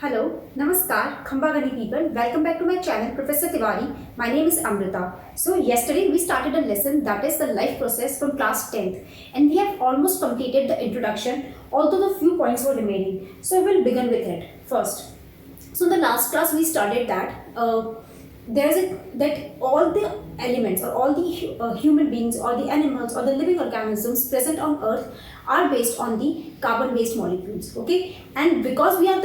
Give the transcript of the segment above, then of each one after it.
Hello, Namaskar, Khambagani people. Welcome back to my channel, Professor Tiwari. My name is Amrita. So yesterday we started a lesson that is the life process from class 10th, and we have almost completed the introduction, although the few points were remaining. So we will begin with it first. So in the last class we studied that all the elements or all the human beings or the animals or the living organisms present on earth are based on the carbon based molecules, okay, and because we are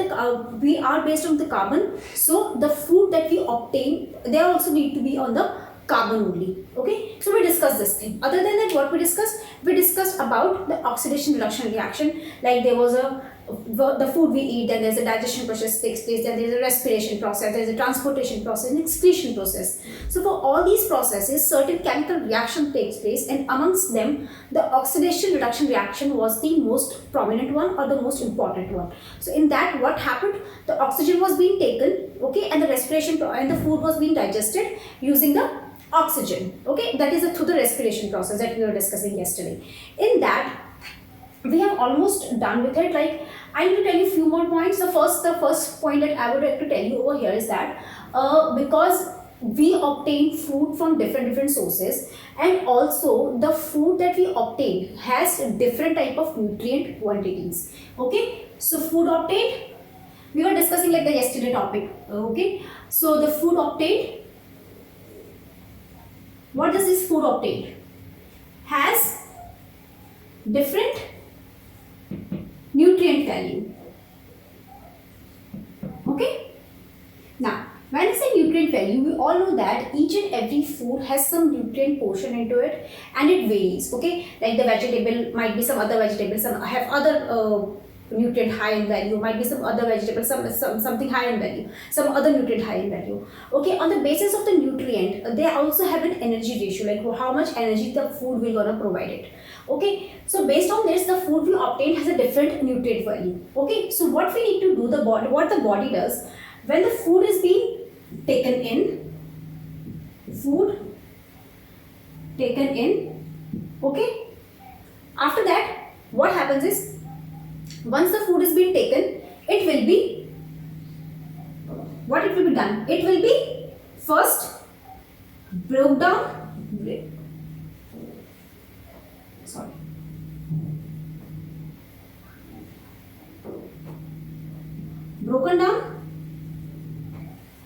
based on the carbon, so the food that we obtain, they also need to be on the carbon only, okay. So we discussed this thing. Other than that, what we discussed about the oxidation reduction reaction. Like there was the food we eat, then there's a digestion process takes place, then there's a respiration process, there's a transportation process and excretion process. So for all these processes, certain chemical reaction takes place, and amongst them the oxidation reduction reaction was the most prominent one or the most important one. So in that, what happened, the oxygen was being taken, okay, and the respiration and the food was being digested using the oxygen, okay, that is through the respiration process that we were discussing yesterday. In that, we have almost done with it. Like, I need to tell you a few more points. The first point that I would like to tell you over here is that because we obtain food from different sources, and also the food that we obtain has different type of nutrient quantities, okay. So food obtained, we were discussing like the yesterday topic, okay. So the food obtained, what does this food obtained has different nutrient value, okay. Now when I say nutrient value, we all know that each and every food has some nutrient portion into it, and it varies, okay. Like the vegetable might be some other vegetables, some have other nutrient high in value, might be some other vegetable, something high in value, some other nutrient high in value, okay. On the basis of the nutrient, they also have an energy ratio, like how much energy the food will gonna provide it, okay. So based on this, the food we obtain has a different nutrient value, okay. So what we need to do, what the body does when the food is being taken in, okay. After that, what happens is, once the food is being taken, it will be done. It will be first broken down,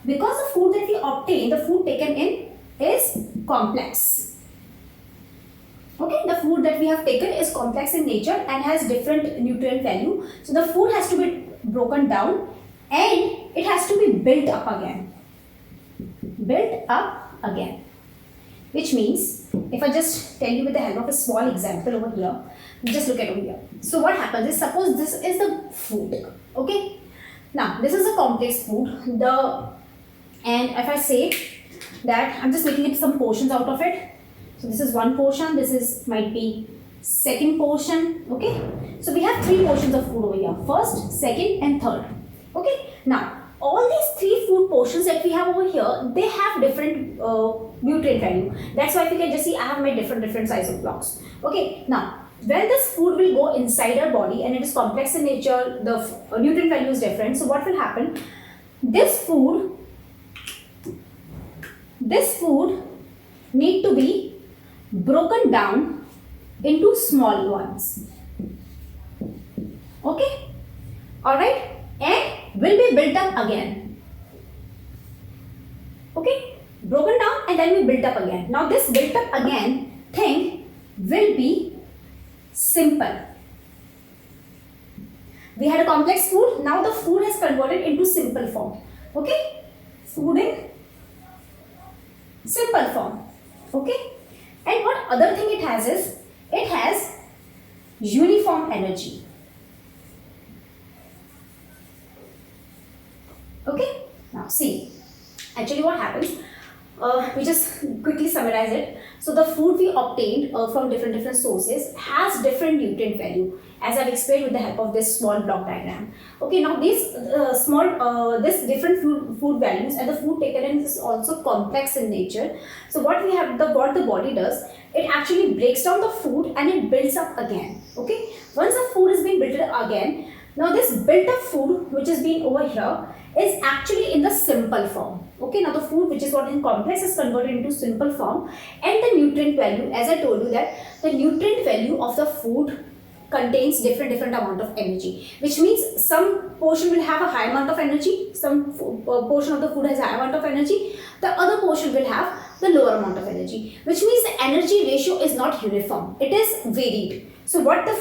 because the food that we obtain, the food taken in is complex. Okay, the food that we have taken is complex in nature and has different nutrient value. So the food has to be broken down and it has to be built up again. Which means, if I just tell you with the help of a small example over here, just look at over here. So what happens is, suppose this is the food, okay. Now this is a complex food. And if I say that I'm just making it some portions out of it. So this is one portion, might be second portion, okay. So we have three portions of food over here, first, second and third, okay. Now all these three food portions that we have over here, they have different nutrient value. That's why if you can just see, I have made different size of blocks, okay. Now when this food will go inside our body and it is complex in nature, the nutrient value is different. So what will happen, this food need to be broken down into small ones, okay, all right, and will be built up again, okay, broken down and then we built up again. Now this built up again thing will be simple. We had a complex food, now the food has converted into simple form, okay, food in simple form, okay. And what other thing it has is, it has uniform energy, okay. Now see, actually what happens, we just quickly summarize it. So the food we obtained from different sources has different nutrient value, as I've explained with the help of this small block diagram, okay. Now these this different food values and the food taken in is also complex in nature. So what the body does, it actually breaks down the food and it builds up again, okay. Once the food is being built up again, Now this built up food which is being over here is actually in the simple form. Okay, now the food which is what in complex is converted into simple form, and the nutrient value, as I told you that the nutrient value of the food contains different amount of energy, which means some portion will have a high amount of energy, some portion of the food has a high amount of energy, the other portion will have the lower amount of energy, which means the energy ratio is not uniform, it is varied. So once the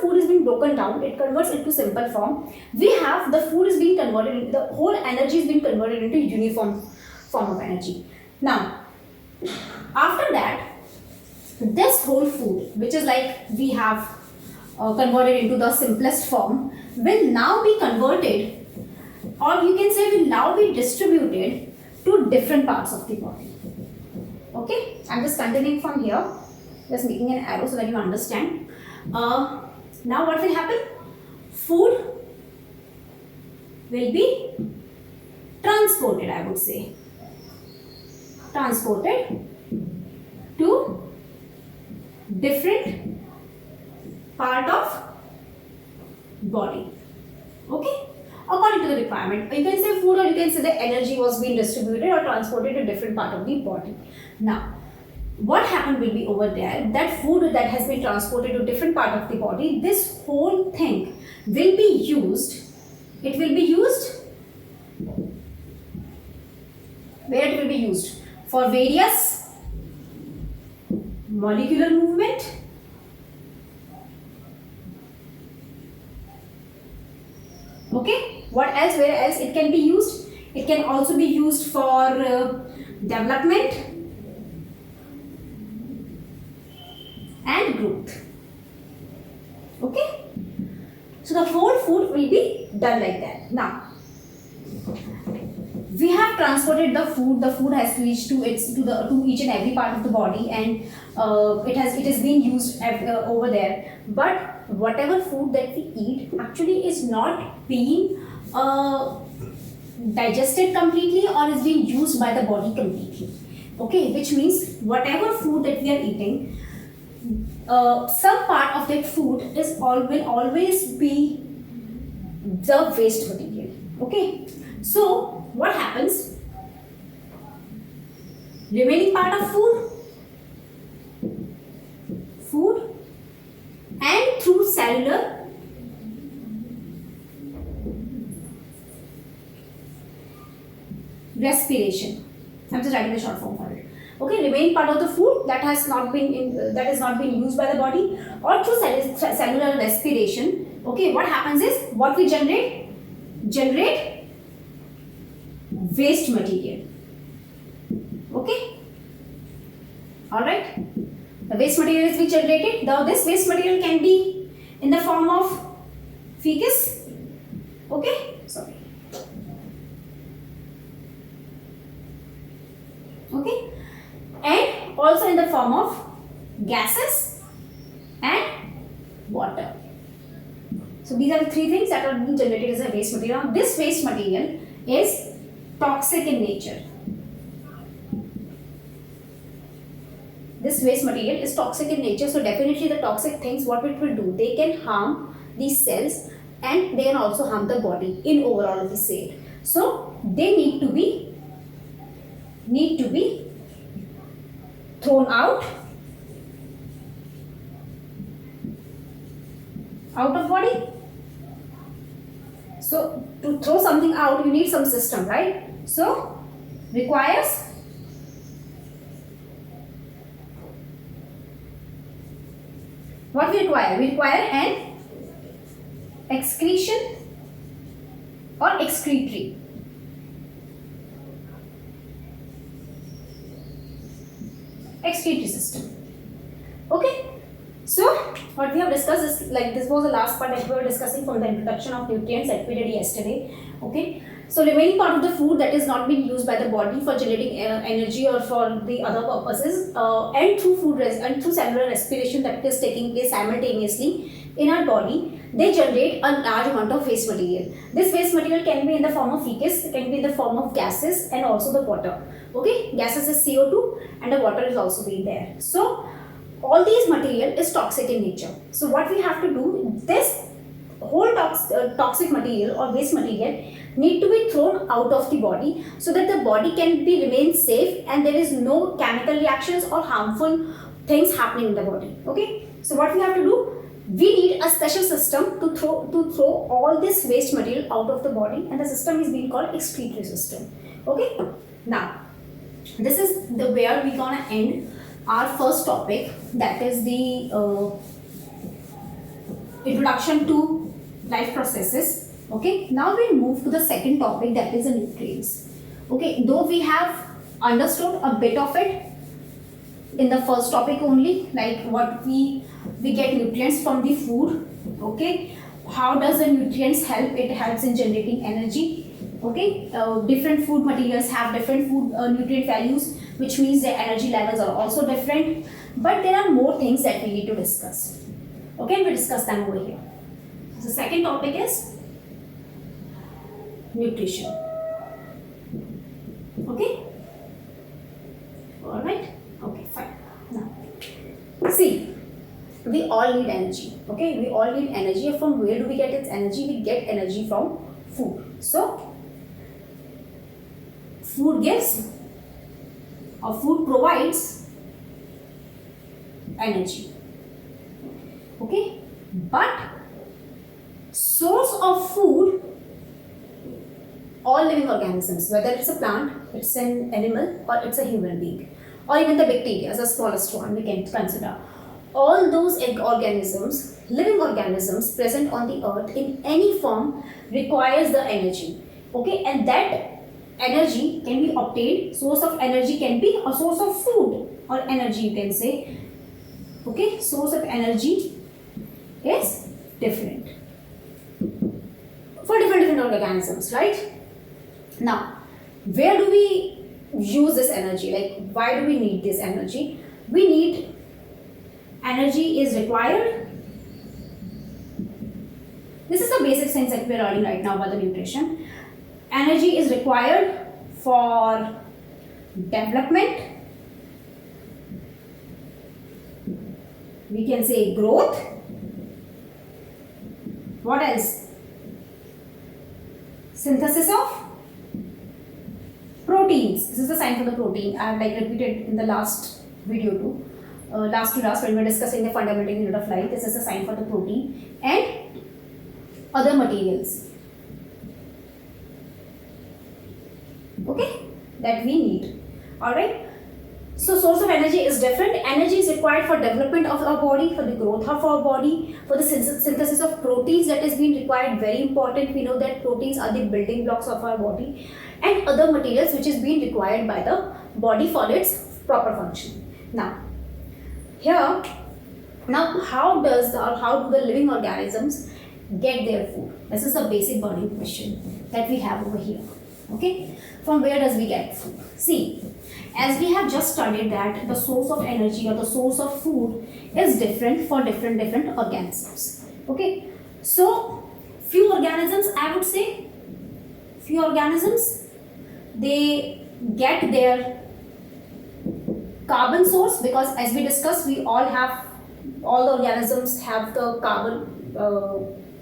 food is being broken down, it converts into simple form. We have the food is being converted into, the whole energy is being converted into uniform form of energy. Now, after that, this whole food, which is like we have converted into the simplest form, will now be converted, or you can say will now be distributed to different parts of the body. Okay, I'm just continuing from here, just making an arrow so that you understand. Now what will happen? Food will be transported, I would say. Transported to different part of body. Okay, according to the requirement. You can say food, or you can say the energy was being distributed or transported to different part of the body. Now, what happened will be over there, that food that has been transported to different part of the body, this whole thing will be used. It will be used where it will be used? For various molecular movement, okay, what else, where else it can be used? It can also be used for development and growth. Okay, so the whole food will be done like that. Now we have transported the food has reached to each and every part of the body, and it is being used over there. But whatever food that we eat actually is not being digested completely, or is being used by the body completely. Okay, which means whatever food that we are eating, some part of that food will always be the waste material. Okay, so what happens? Remaining part of food and through cellular respiration. I'm just writing the short form for it. Okay, remaining part of the food that has not been used by the body, or through cellular respiration. Okay, what happens is, what we generate waste material. Okay, all right. The waste material is being generated. Now this waste material can be in the form of feces. Okay, sorry. Okay, and also in the form of gases and water. So these are the three things that are being generated as a waste material. Now, this waste material is toxic in nature. This waste material is toxic in nature, so definitely the toxic things, what it will do, they can harm these cells, and they can also harm the body in overall of the cell. So they need to be thrown out of body. So to throw something out, you need some system, right? So requires what we require? We require an excretion or excretory. Excretory system. Okay. So what we have discussed is, like, this was the last part that we were discussing from the introduction of nutrients that we did yesterday. Okay. So remaining part of the food that is not being used by the body for generating energy or for the other purposes, and through cellular respiration that is taking place simultaneously in our body, they generate a large amount of waste material. This waste material can be in the form of feces, it can be in the form of gases, and also the water. Okay, gases is CO2 and the water is also being there. So all these material is toxic in nature. So what we have to do, this whole toxic material or waste material need to be thrown out of the body so that the body can be remain safe and there is no chemical reactions or harmful things happening in the body. Okay, so what we have to do, we need a special system to throw all this waste material out of the body, and the system is being called excretory system. Okay, now this is the where we gonna end our first topic, that is the introduction to life processes. Okay, now we move to the second topic, that is the nutrients. Okay, though we have understood a bit of it in the first topic only, like what we get nutrients from the food. Okay, how does the nutrients help? It helps in generating energy. Okay, different food materials have different food nutrient values, which means their energy levels are also different. But there are more things that we need to discuss. Okay, we discuss them over here. So the second topic is nutrition. Okay, all right. Okay, fine. Now, see, we all need energy. Okay, we all need energy. From where do we get its energy? We get energy from food. So food gives or food provides energy. Okay, but source of food, all living organisms, whether it's a plant, it's an animal, or it's a human being, or even the bacteria as the smallest one we can consider, all those organisms, living organisms present on the earth in any form requires the energy. Okay, and that energy can be obtained, source of energy can be a source of food or energy, you can say. Okay, source of energy is different for different organisms, right? Now, where do we use this energy? Like, why do we need this energy? We need energy is required. This is the basic things that we are learning right now about the nutrition. Energy is required for development. We can say growth. What else? Synthesis of proteins. This is the sign for the protein. I have like repeated in the last video too. Last when we were discussing the fundamental unit of life. This is the sign for the protein and other materials. Okay, that we need. Alright. So source of energy is different. Energy is required for development of our body, for the growth of our body, for the synthesis of proteins that is being required. Very important. We know that proteins are the building blocks of our body, and other materials which is being required by the body for its proper function. Now, here, how do the living organisms get their food? This is a basic burning question that we have over here. Okay, from where does we get food? See, as we have just studied that the source of energy or the source of food is different for different organisms. Okay, so few organisms, I would say, few organisms, they get their carbon source, because as we discussed, all the organisms have the carbon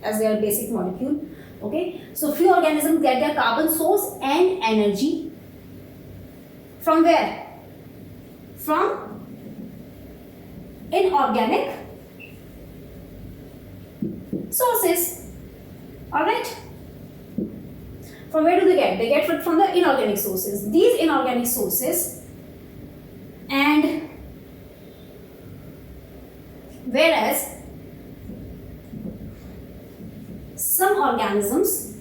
as their basic molecule. Okay, so few organisms get their carbon source and energy from where? From inorganic sources. Alright? From where do they get? They get it from the inorganic sources. These inorganic sources, and whereas some organisms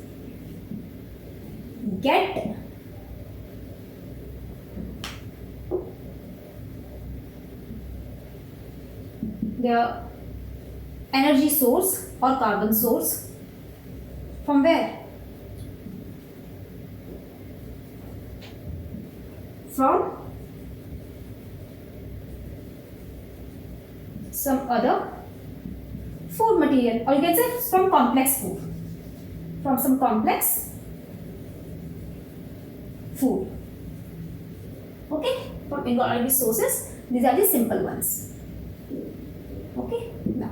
get their energy source or carbon source from where? From some other food material, or you can say from complex food, from some complex food. Okay, from inorganic sources, these are the simple ones. Okay, now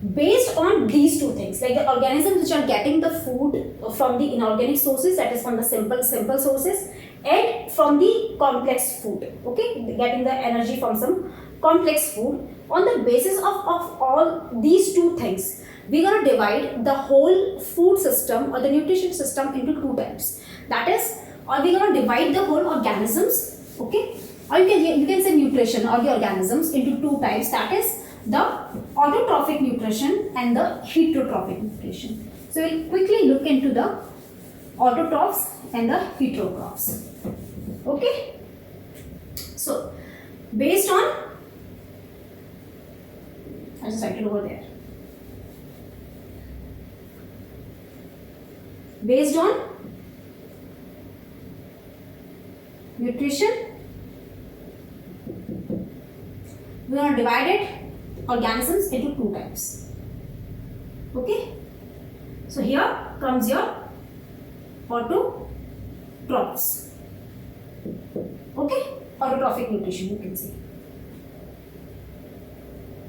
based on these two things, like the organisms which are getting the food from the inorganic sources, that is from the simple sources, and from the complex food, okay, getting the energy from some complex food. On the basis of all these two things, we're going to divide the whole food system or the nutrition system into two types. That is, or we're going to divide the whole organisms, okay, or you can say nutrition or the organisms into two types, that is the autotrophic nutrition and the heterotrophic nutrition. So we'll quickly look into the autotrophs and the heterotrophs. Okay. So based on, I just write it over there. Based on nutrition, we are divided organisms into two types. Okay. So here comes your autotrophs. Okay. Autotrophic nutrition, you can say.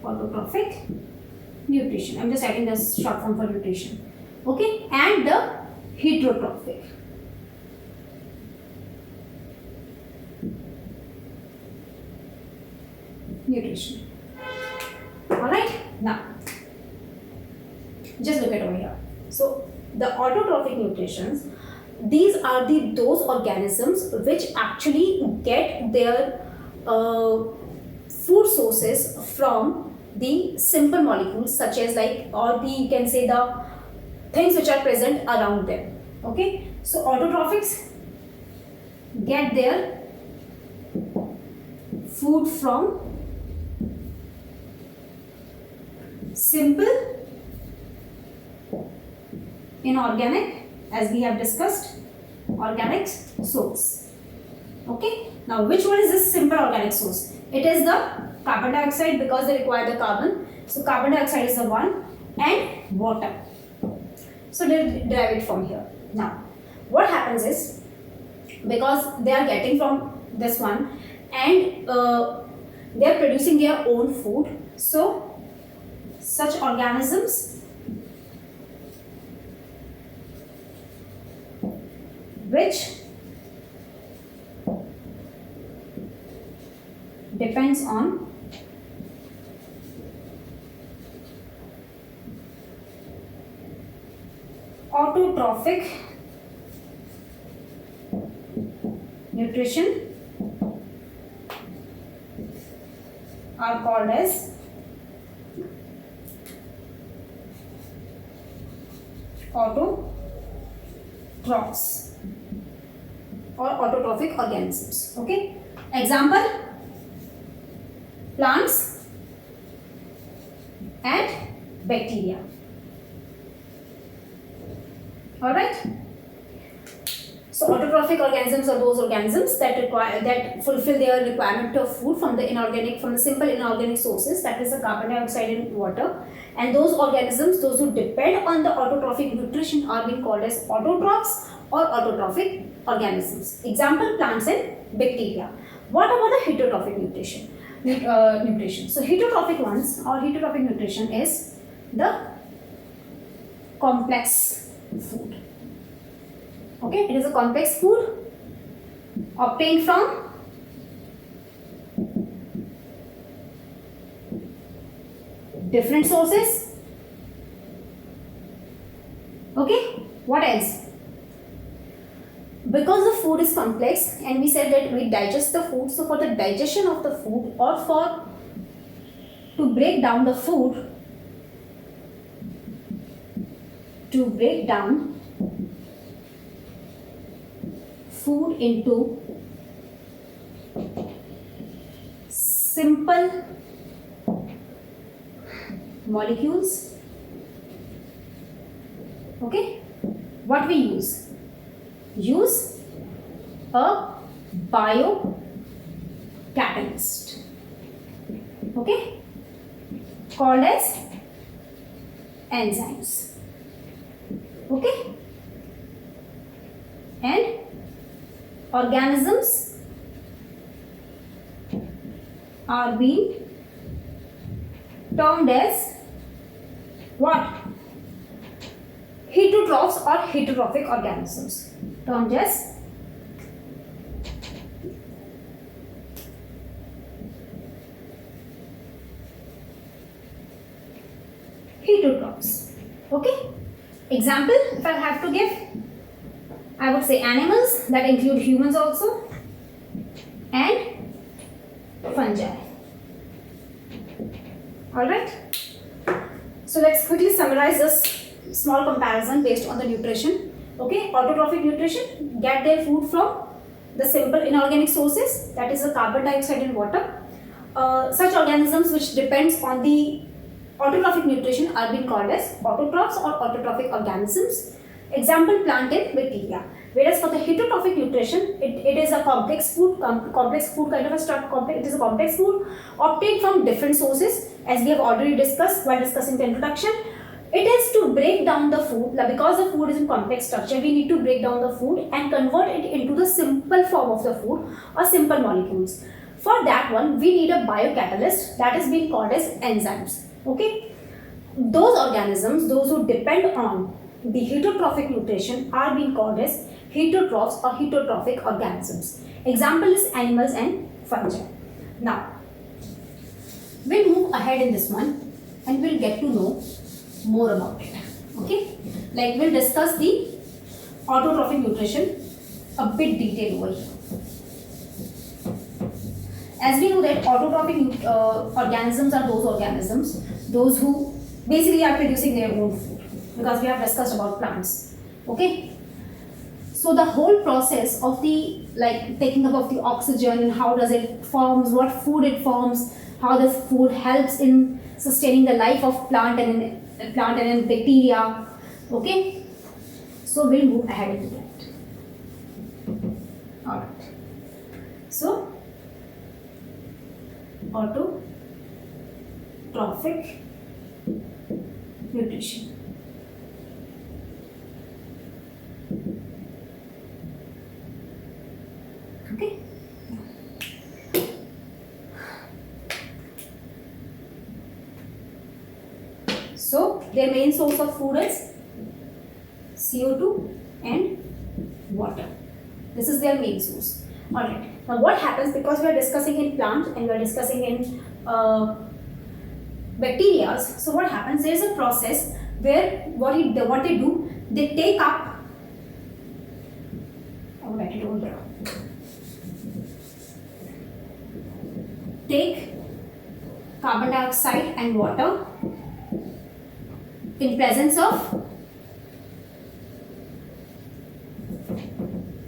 Autotrophic nutrition. I'm just writing the short form for nutrition. Okay. And the heterotrophic. Nutrition. Alright, now just look at over here. So the autotrophic nutritions, these are those organisms which actually get their food sources from the simple molecules, such as you can say the things which are present around them. Okay, so autotrophics get their food from simple inorganic, as we have discussed, organic source. Okay, now which one is this simple organic source? It is the carbon dioxide, because they require the carbon. So carbon dioxide is the one, and water. So they derive it from here. Now what happens is, because they are getting from this one and they are producing their own food, so such organisms which depends on autotrophic nutrition are called as autotrophs or autotrophic organisms. Okay, example, plants and bacteria. All right. So autotrophic organisms are those organisms that fulfill their requirement of food from the simple inorganic sources, that is the carbon dioxide and water. And those organisms, those who depend on the autotrophic nutrition, are being called as autotrophs or autotrophic organisms. Example, plants and bacteria. What about the heterotrophic nutrition? So heterotrophic ones or heterotrophic nutrition is the complex food. Okay, it is a complex food obtained from different sources. Okay, what else? Because the food is complex and we said that we digest the food, so for the digestion of the food or to break down the food, into simple molecules. Okay, what we use a biocatalyst, okay, called as enzymes. Okay, and organisms are being termed as what? Heterotrophs or heterotrophic organisms, termed as heterotrophs. Okay? Example, if I have to give, I would say animals, that include humans also, and fungi. Alright? So let's quickly summarize this small comparison based on the nutrition. Okay, autotrophic nutrition, get their food from the simple inorganic sources, that is the carbon dioxide and water. Such organisms which depends on the autotrophic nutrition are being called as autotrophs or autotrophic organisms. Example, plant and bacteria. Whereas for the heterotrophic nutrition, it is a complex food kind of a complex. It is a complex food obtained from different sources, as we have already discussed while discussing the introduction. It is to break down the food, because the food is in complex structure. We need to break down the food and convert it into the simple form of the food or simple molecules. For that one, we need a biocatalyst, that is being called as enzymes. Okay, those organisms, those who depend on the heterotrophic nutrition, are being called as heterotrophs or heterotrophic organisms. Example is animals and fungi. Now, we'll move ahead in this one and we'll get to know more about it. Okay, like we'll discuss the autotrophic nutrition a bit detailed over here. As we know that autotrophic organisms are those organisms, those who basically are producing their own food, because we have discussed about plants. Okay, so the whole process of the taking up of the oxygen and how does it forms, what food it forms, how the food helps in sustaining the life of plant and in bacteria. Okay, so we'll move ahead into that. All right. So autotrophic nutrition. Okay. So their main source of food is CO2 and water. This is their main source. Alright. Now what happens, because we are discussing in plant and we are discussing in bacteria, so what happens, there is a process where what they do, they take up, I'll write it over here, take carbon dioxide and water in presence of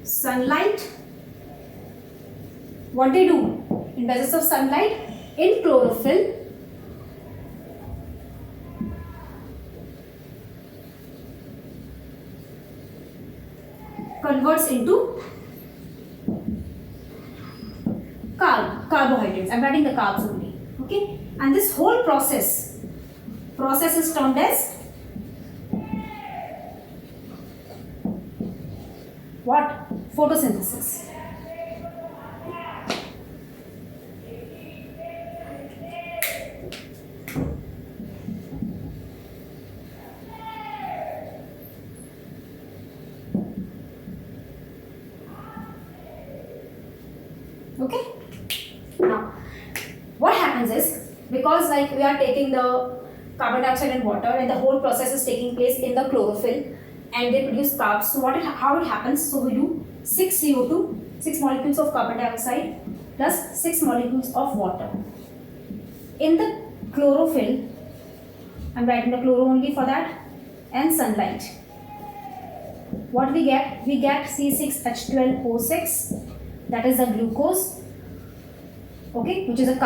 sunlight. What they do in presence of sunlight, in chlorophyll, converts into carbohydrates. I'm writing the carbs only. Okay, and this whole process is termed as what? Photosynthesis. Okay. Now, what happens is, because we are taking the carbon dioxide and water, and the whole process is taking place in the chlorophyll, and they produce carbs. So how it happens? So we do 6 CO2, 6 molecules of carbon dioxide plus 6 molecules of water. In the chlorophyll, I'm writing the chloro only for that, and sunlight. What we get? We get C6H12O6, that is the glucose, okay, which is a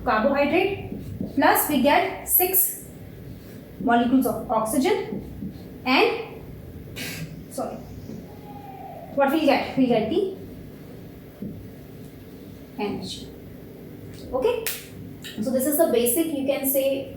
carbohydrate, plus we get 6 molecules of oxygen, and what we get? We get the energy. Okay, so this is the basic, you can say,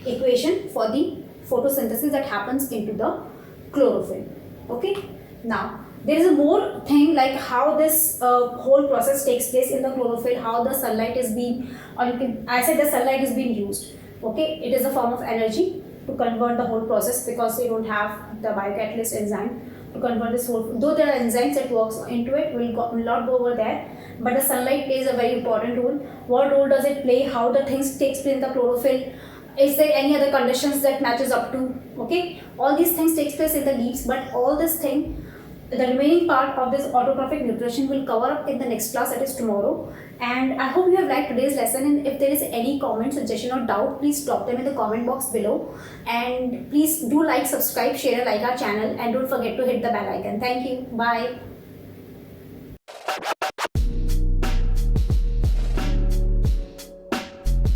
equation for the photosynthesis that happens into the chlorophyll. Okay, now there is a more thing, like how this whole process takes place in the chlorophyll, how the sunlight is being, or I said the sunlight is being used. Okay, it is a form of energy to convert the whole process, because they don't have the biocatalyst enzyme to convert this whole. Though there are enzymes that works into it, will not go over there. But the sunlight plays a very important role. What role does it play? How the things takes place in the chlorophyll? Is there any other conditions that matches up to? Okay, all these things takes place in the leaves, but all this thing, the remaining part of this autotrophic nutrition, will cover up in the next class, that is tomorrow. And I hope you have liked today's lesson, and if there is any comment, suggestion or doubt, please drop them in the comment box below. And please do like, subscribe, share, like our channel, and don't forget to hit the bell icon. Thank you. Bye.